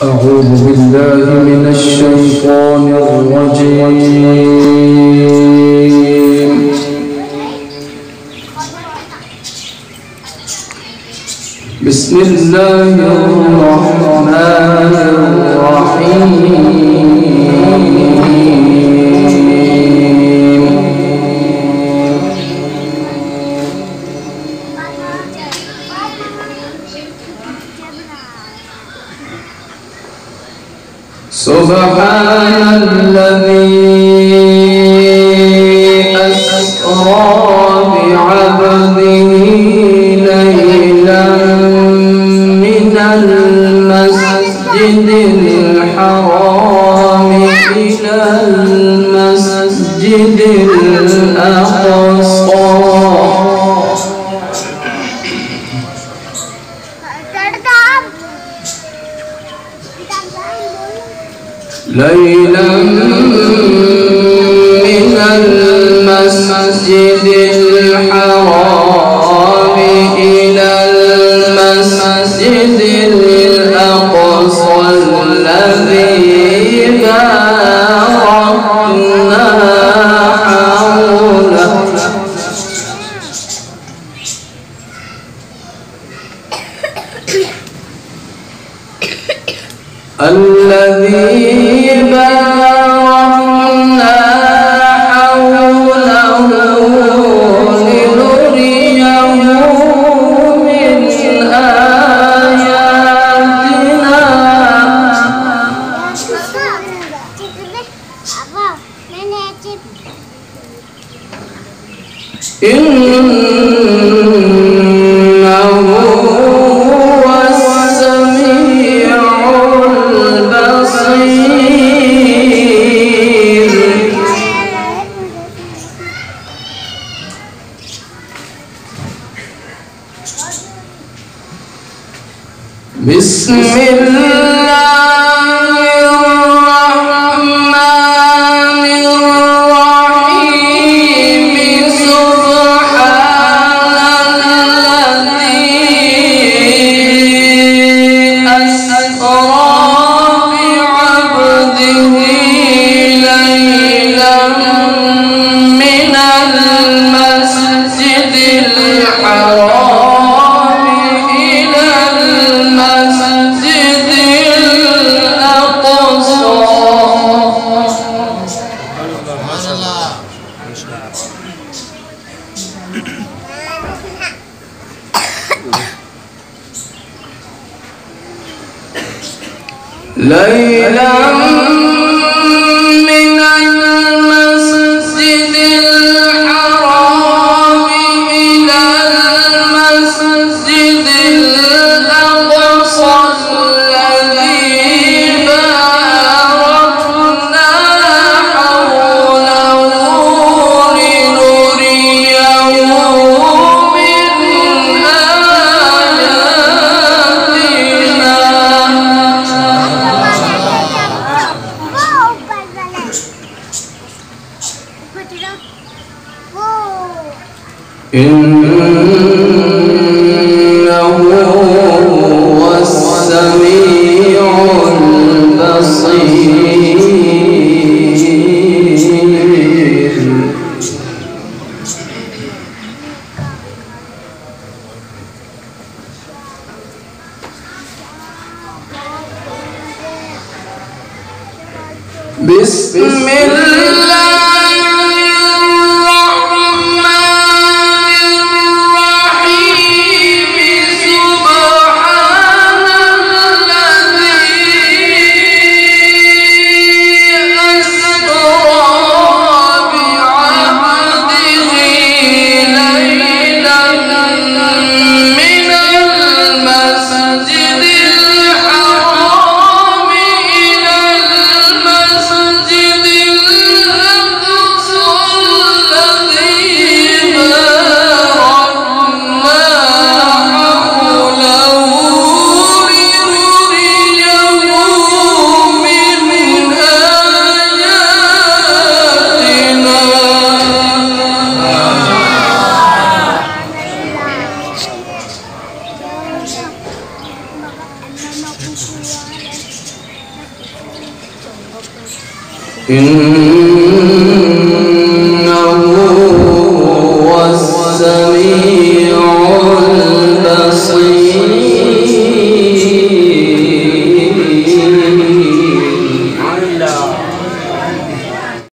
أعوذ بالله من الشيطان الرجيم. بسم الله الرحمن الرحيم. سبحان الذي أسرى بعبده ليلا من المسجد الحرام إلى المسجد الأقصى ليلا من المسجد الحرام إلى المسجد الأقصى الذي باركنا حوله الذي باركنا حوله لنريه من آياتنا إنه هو السميع البصير. بسم الله الرحمن الرحيم. سبحان الذي أسرى بعبده ليلا من المسجد الحرام إلى المسجد الأقصى ليلا من المسجد الحرام إلى المسجد الأقصى الذي باركنا حوله لنريه من إنه هو السميع البصير. بسم الله إنه هو السميع